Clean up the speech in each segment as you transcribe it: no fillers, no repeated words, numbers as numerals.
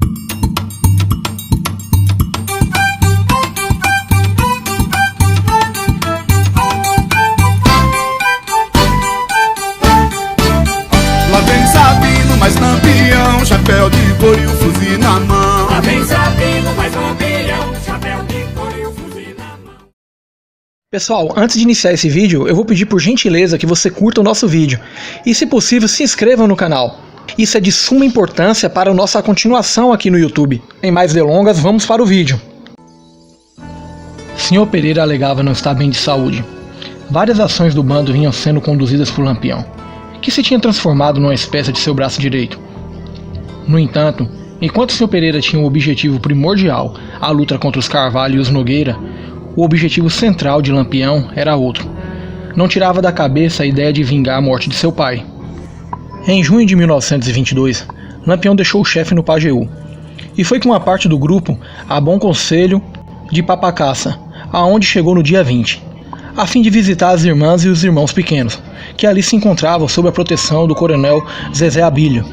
Lá vem Sabino, mais Lampião, chapéu de couro e o fuzil na mão. Lá vem Sabino, mais Lampião, chapéu de couro e o fuzil na mão. Pessoal, antes de iniciar esse vídeo, eu vou pedir por gentileza que você curta o nosso vídeo e, se possível, se inscreva no canal. Isso é de suma importância para a nossa continuação aqui no YouTube. Sem mais delongas, vamos para o vídeo. Sr. Pereira alegava não estar bem de saúde. Várias ações do bando vinham sendo conduzidas por Lampião, que se tinha transformado numa espécie de seu braço direito. No entanto, enquanto o Sr. Pereira tinha um objetivo primordial, a luta contra os Carvalho e os Nogueira, o objetivo central de Lampião era outro. Não tirava da cabeça a ideia de vingar a morte de seu pai. Em junho de 1922, Lampião deixou o chefe no Pajeú e foi com uma parte do grupo a Bom Conselho de Papacaça, aonde chegou no dia 20, a fim de visitar as irmãs e os irmãos pequenos, que ali se encontravam sob a proteção do coronel Zezé Abílio.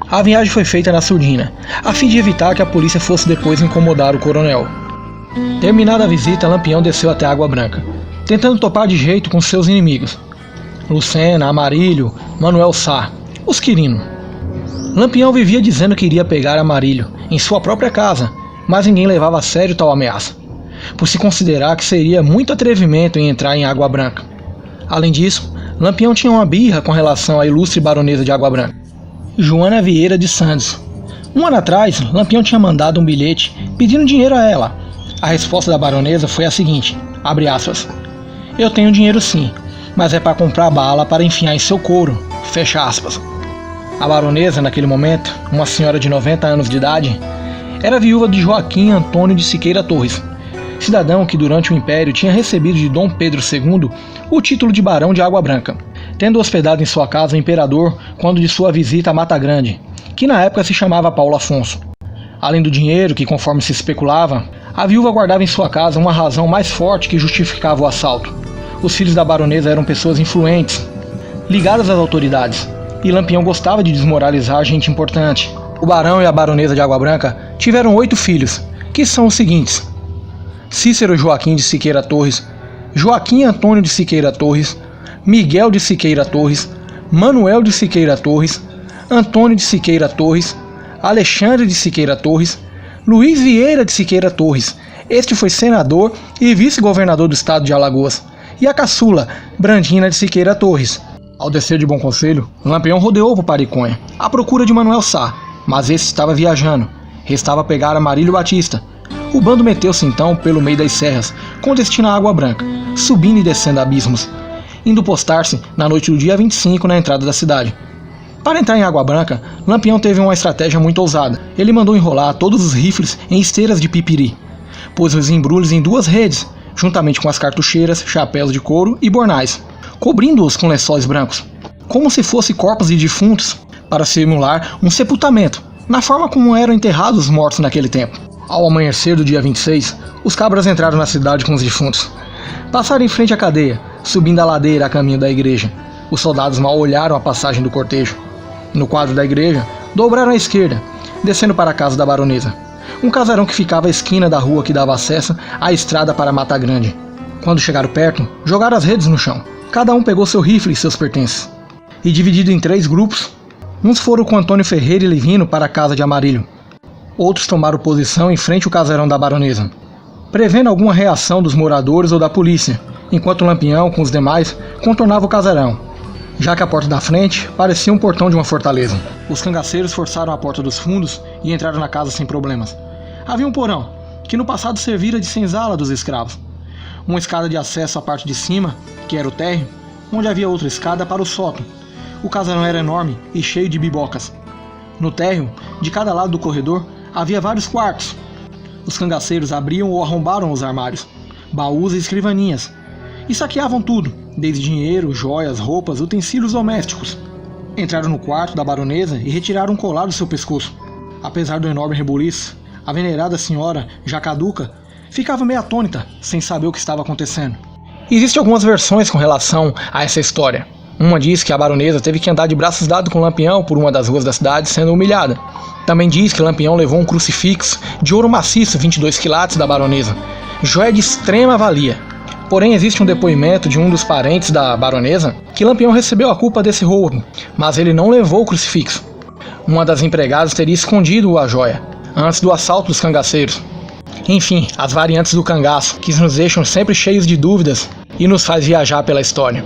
A viagem foi feita na surdina, a fim de evitar que a polícia fosse depois incomodar o coronel. Terminada a visita, Lampião desceu até Água Branca, tentando topar de jeito com seus inimigos: Lucena, Amarílio, Manuel Sá, os Quirino. Lampião vivia dizendo que iria pegar Amarílio em sua própria casa, mas ninguém levava a sério tal ameaça, por se considerar que seria muito atrevimento em entrar em Água Branca. Além disso, Lampião tinha uma birra com relação à ilustre baronesa de Água Branca, Joana Vieira de Santos. Um ano atrás, Lampião tinha mandado um bilhete pedindo dinheiro a ela. A resposta da baronesa foi a seguinte, abre aspas: "Eu tenho dinheiro sim, mas é para comprar bala para enfiar em seu couro", fecha aspas. A baronesa, naquele momento, uma senhora de 90 anos de idade, era viúva de Joaquim Antônio de Siqueira Torres, cidadão que durante o Império tinha recebido de Dom Pedro II o título de Barão de Água Branca, tendo hospedado em sua casa o imperador quando de sua visita a Mata Grande, que na época se chamava Paulo Afonso. Além do dinheiro, que conforme se especulava, a viúva guardava em sua casa uma razão mais forte que justificava o assalto. Os filhos da baronesa eram pessoas influentes, ligadas às autoridades, e Lampião gostava de desmoralizar gente importante. O barão e a baronesa de Água Branca tiveram 8 filhos, que são os seguintes: Cícero Joaquim de Siqueira Torres, Joaquim Antônio de Siqueira Torres, Miguel de Siqueira Torres, Manuel de Siqueira Torres, Antônio de Siqueira Torres, Alexandre de Siqueira Torres, Luiz Vieira de Siqueira Torres, este foi senador e vice-governador do estado de Alagoas, e a caçula, Brandina de Siqueira Torres. Ao descer de Bom Conselho, Lampião rodeou por Pariconha, à procura de Manuel Sá, mas esse estava viajando. Restava pegar Amarílio Batista. O bando meteu-se então pelo meio das serras, com destino à Água Branca, subindo e descendo abismos, indo postar-se na noite do dia 25 na entrada da cidade. Para entrar em Água Branca, Lampião teve uma estratégia muito ousada. Ele mandou enrolar todos os rifles em esteiras de pipiri, pôs os embrulhos em 2 redes, juntamente com as cartucheiras, chapéus de couro e bornais, cobrindo-os com lençóis brancos, como se fossem corpos de defuntos, para simular um sepultamento, na forma como eram enterrados os mortos naquele tempo. Ao amanhecer do dia 26, os cabras entraram na cidade com os defuntos. Passaram em frente à cadeia, subindo a ladeira a caminho da igreja. Os soldados mal olharam a passagem do cortejo. No quadro da igreja, dobraram à esquerda, descendo para a casa da baronesa, um casarão que ficava à esquina da rua que dava acesso à estrada para Mata Grande. Quando chegaram perto, jogaram as redes no chão. Cada um pegou seu rifle e seus pertences, e dividido em 3 grupos, uns foram com Antônio Ferreira e Livino para a casa de Amarílio. Outros tomaram posição em frente ao casarão da baronesa, prevendo alguma reação dos moradores ou da polícia, enquanto Lampião, com os demais, contornava o casarão, já que a porta da frente parecia um portão de uma fortaleza. Os cangaceiros forçaram a porta dos fundos e entraram na casa sem problemas. Havia um porão, que no passado servira de senzala dos escravos. Uma escada de acesso à parte de cima, que era o térreo, onde havia outra escada para o sótão. O casarão era enorme e cheio de bibocas. No térreo, de cada lado do corredor, havia vários quartos. Os cangaceiros abriam ou arrombaram os armários, baús e escrivaninhas, e saqueavam tudo, desde dinheiro, joias, roupas, utensílios domésticos. Entraram no quarto da baronesa e retiraram um colar do seu pescoço. Apesar do enorme rebuliço, a venerada senhora, já caduca, ficava meio atônita, sem saber o que estava acontecendo. Existem algumas versões com relação a essa história. Uma diz que a baronesa teve que andar de braços dados com Lampião por uma das ruas da cidade sendo humilhada. Também diz que Lampião levou um crucifixo de ouro maciço 22 quilates da baronesa, joia de extrema valia. Porém, existe um depoimento de um dos parentes da baronesa que Lampião recebeu a culpa desse roubo, mas ele não levou o crucifixo. Uma das empregadas teria escondido a joia, antes do assalto dos cangaceiros. Enfim, as variantes do cangaço, que nos deixam sempre cheios de dúvidas e nos faz viajar pela história.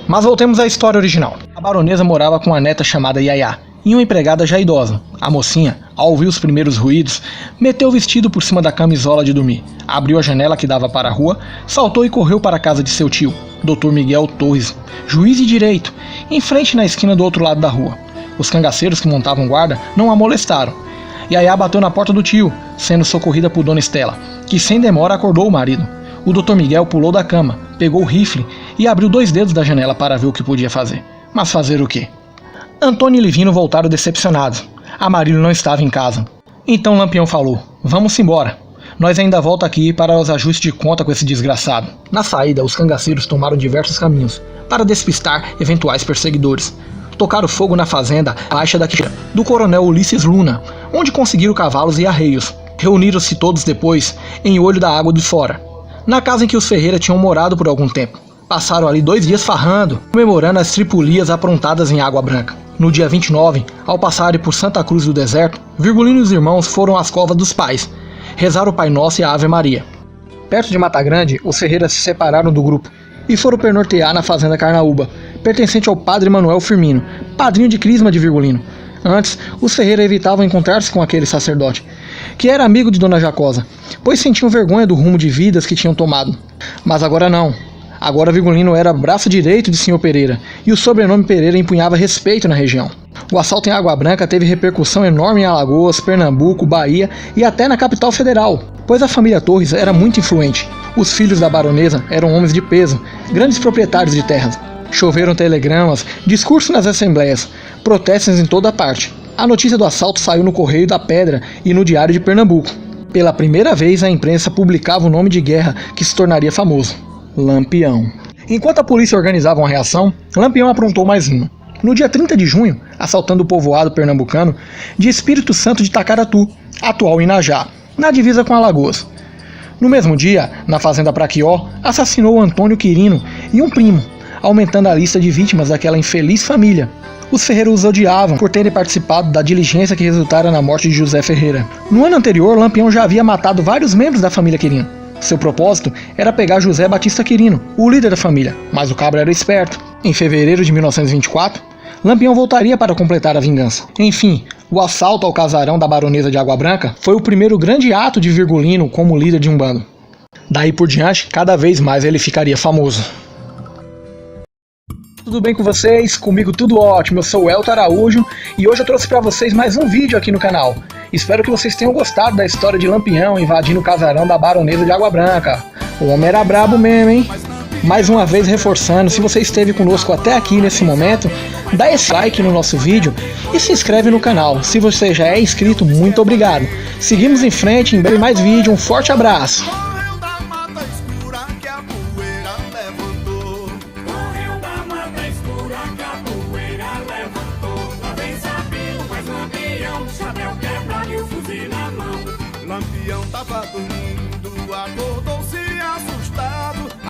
Mas voltemos à história original. A baronesa morava com uma neta chamada Yaya e uma empregada já idosa. A mocinha, ao ouvir os primeiros ruídos, meteu o vestido por cima da camisola de dormir, abriu a janela que dava para a rua, saltou e correu para a casa de seu tio, Dr. Miguel Torres, juiz de direito, em frente na esquina do outro lado da rua. Os cangaceiros que montavam guarda não a molestaram. Yaya bateu na porta do tio, sendo socorrida por Dona Estela, que sem demora acordou o marido. O Dr. Miguel pulou da cama, pegou o rifle e abriu 2 dedos da janela para ver o que podia fazer. Mas fazer o quê? Antônio e Livino voltaram decepcionados. Amarílio não estava em casa. Então Lampião falou: vamos embora. Nós ainda volta aqui para os ajustes de conta com esse desgraçado. Na saída, os cangaceiros tomaram diversos caminhos para despistar eventuais perseguidores. Tocaram fogo na fazenda baixa do coronel Ulisses Luna, onde conseguiram cavalos e arreios. Reuniram-se todos depois em Olho da Água de Fora, na casa em que os Ferreira tinham morado por algum tempo. Passaram ali 2 dias farrando, comemorando as tripulias aprontadas em Água Branca. No dia 29, ao passarem por Santa Cruz do Deserto, Virgulino e os irmãos foram às covas dos pais, rezaram o Pai Nosso e a Ave Maria. Perto de Mata Grande, os Ferreira se separaram do grupo e foram pernortear na fazenda Carnaúba, pertencente ao padre Manuel Firmino, padrinho de crisma de Virgulino. Antes, os Ferreira evitavam encontrar-se com aquele sacerdote, que era amigo de Dona Jacosa, pois sentiam vergonha do rumo de vidas que tinham tomado. Mas agora não. Agora Virgulino era braço direito de Sr. Pereira, e o sobrenome Pereira empunhava respeito na região. O assalto em Água Branca teve repercussão enorme em Alagoas, Pernambuco, Bahia e até na capital federal, pois a família Torres era muito influente. Os filhos da baronesa eram homens de peso, grandes proprietários de terras. Choveram telegramas, discursos nas assembleias, protestos em toda parte. A notícia do assalto saiu no Correio da Pedra e no Diário de Pernambuco. Pela primeira vez a imprensa publicava o nome de guerra que se tornaria famoso: Lampião. Enquanto a polícia organizava uma reação, Lampião aprontou mais uma. No dia 30 de junho, assaltando o povoado pernambucano de Espírito Santo de Tacaratu, atual Inajá, na divisa com Alagoas. No mesmo dia, na fazenda Praquió, assassinou Antônio Quirino e um primo, aumentando a lista de vítimas daquela infeliz família. Os Ferreira os odiavam por terem participado da diligência que resultara na morte de José Ferreira. No ano anterior, Lampião já havia matado vários membros da família Quirino. Seu propósito era pegar José Batista Quirino, o líder da família, mas o cabra era esperto. Em fevereiro de 1924, Lampião voltaria para completar a vingança. Enfim, o assalto ao casarão da baronesa de Água Branca foi o primeiro grande ato de Virgulino como líder de um bando. Daí por diante, cada vez mais ele ficaria famoso. Tudo bem com vocês? Comigo tudo ótimo, eu sou o Elton Araújo e hoje eu trouxe para vocês mais um vídeo aqui no canal. Espero que vocês tenham gostado da história de Lampião invadindo o casarão da baronesa de Água Branca. O homem era brabo mesmo, hein? Mais uma vez reforçando, se você esteve conosco até aqui nesse momento, dá esse like no nosso vídeo e se inscreve no canal. Se você já é inscrito, muito obrigado. Seguimos em frente, em breve mais vídeo, um forte abraço. Lampião tava dormindo, acordou